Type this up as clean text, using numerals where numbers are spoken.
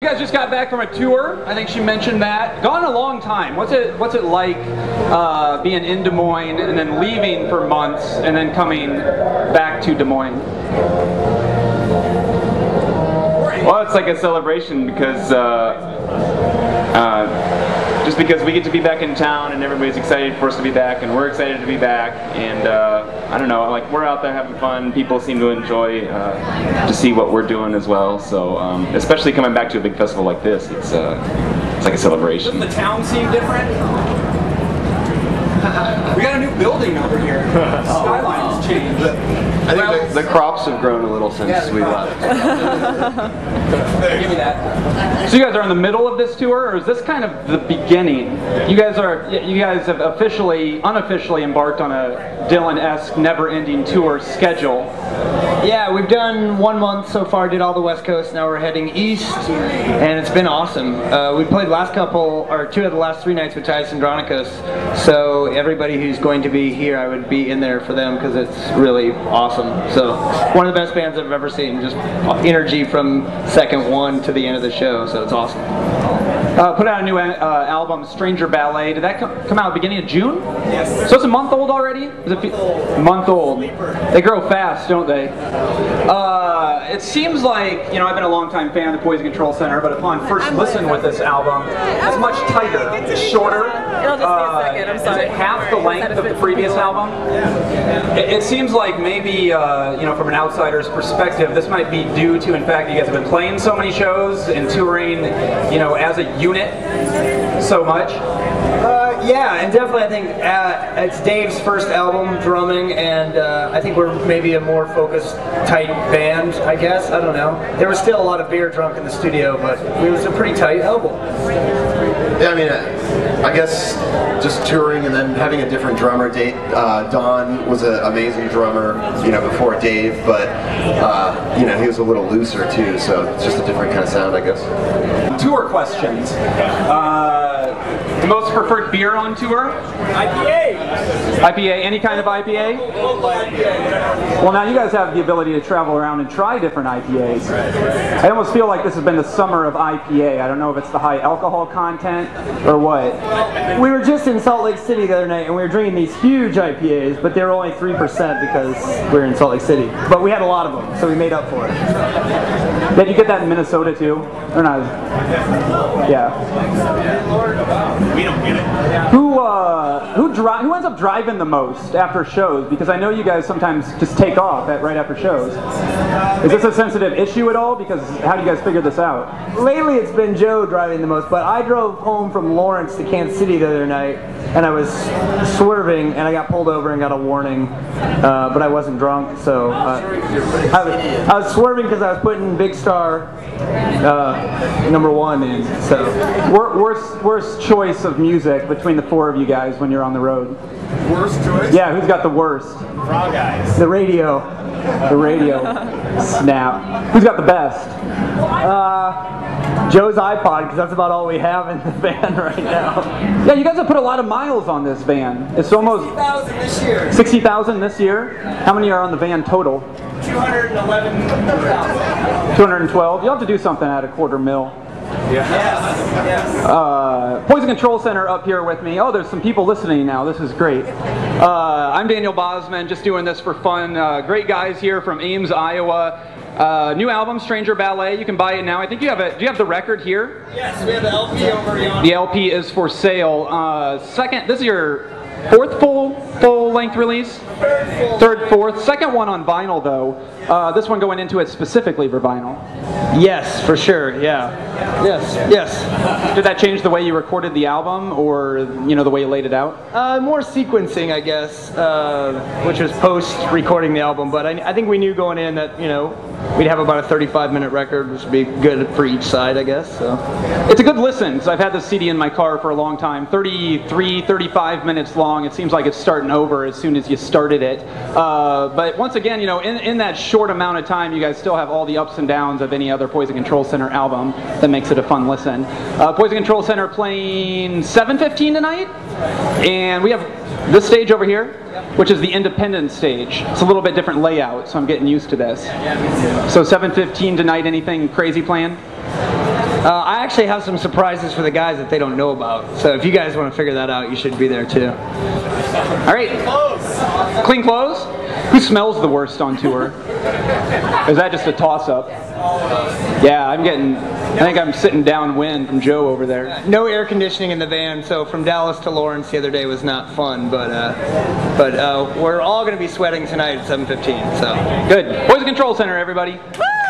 You guys just got back from a tour. I think she mentioned that. Gone a long time. What's it like being in Des Moines and then leaving for months and then coming back to Des Moines? Well, it's like a celebration because just because we get to be back in town and everybody's excited for us to be back and we're excited to be back, and I don't know, like we're out there having fun. People seem to enjoy to see what we're doing as well. So especially coming back to a big festival like this, it's like a celebration. Doesn't the town seem different? We got a new building over here. The skyline has changed. I think the crops have grown a little since we left. Give me that. So you guys are in the middle of this tour, or is this kind of the beginning? You guys have unofficially embarked on a Dylan-esque, never-ending tour schedule. Yeah, we've done 1 month so far. Did all the West Coast. Now we're heading east, and it's been awesome. We played two of the last 3 nights with Tyson Dronicus. So everybody who's going to be here, I would be in there for them because it's really awesome. So one of the best bands I've ever seen. Just energy from second one to the end of the show. So it's awesome. Put out a new album, Stranger Ballet. Did that come out beginning of June? Yes. So it's a month old already? Is it a month old? They grow fast, don't they? It seems like, you know, I've been a long-time fan of the Poison Control Center, but upon first listen with this album, it's much tighter, it's shorter. It'll just be a second, I'm sorry. Is it half the length of the previous album? It seems like maybe, you know, from an outsider's perspective, this might be due to, in fact, you guys have been playing so many shows and touring, you know, as a unit so much. Yeah, and definitely I think it's Dave's first album drumming, and I think we're maybe a more focused, tight band, I guess. I don't know. There was still a lot of beer drunk in the studio, but it was a pretty tight album. Yeah, I mean, I guess just touring and then having a different drummer. Don was an amazing drummer, you know, before Dave, but you know, he was a little looser too, so it's just a different kind of sound, I guess. Tour questions. The most preferred beer on tour? IPA! IPA, any kind of IPA? Well, now you guys have the ability to travel around and try different IPAs. I almost feel like this has been the summer of IPA. I don't know if it's the high alcohol content or what. We were just in Salt Lake City the other night and we were drinking these huge IPAs, but they were only 3% because we're in Salt Lake City. But we had a lot of them, so we made up for it. Did you get that in Minnesota too? Or not? Yeah. We don't get it. Who ends up driving the most after shows? Because I know you guys sometimes just take off right after shows. Is this a sensitive issue at all? Because how do you guys figure this out? Lately it's been Joe driving the most, but I drove home from Lawrence to Kansas City the other night, and I was swerving, and I got pulled over and got a warning, but I wasn't drunk, so I was swerving because I was putting Big Star #1 in. So worst choice of music between the 4 of you guys when you're on the road? Worst choice? Yeah, who's got the worst? Frog Eyes. The radio. The radio. Snap. Who's got the best? Joe's iPod, because that's about all we have in the van right now. Yeah, you guys have put a lot of miles on this van. It's almost 60,000 this year. 60,000 this year? How many are on the van total? 211,000. 212. You'll have to do something at $250,000. Yes. Poison Control Center up here with me. Oh, there's some people listening now. This is great. I'm Daniel Bosman, just doing this for fun. Great guys here from Ames, Iowa. New album, Stranger Ballet. You can buy it now. I think you have it. Do you have the record here? Yes, we have the LP over here. The LP is for sale. This is your 4th full-length release? Third, fourth. Second one on vinyl, though. This one going into it specifically for vinyl. Yes, for sure. Yeah. Yes. Did that change the way you recorded the album, or you know, the way you laid it out? More sequencing, I guess, which was post-recording the album. But I think we knew going in that, you know, we'd have about a 35-minute record, which would be good for each side, I guess. So it's a good listen, because I've had this CD in my car for a long time. 33, 35 minutes long. It seems like it's starting over as soon as you started it. But once again, you know, in that short amount of time, you guys still have all the ups and downs of any other Poison Control Center album that makes it a fun listen. Poison Control Center playing 7:15 tonight, and we have this stage over here, which is the independent stage. It's a little bit different layout, so I'm getting used to this. So 7:15 tonight, anything crazy planned? I actually have some surprises for the guys that they don't know about. So if you guys want to figure that out, you should be there too. All right. Clean clothes? Who smells the worst on tour? Is that just a toss-up? Yeah, I think I'm sitting downwind from Joe over there. No air conditioning in the van, so from Dallas to Lawrence the other day was not fun, but we're all going to be sweating tonight at 7:15. So good. Boys Control Center, everybody. Woo!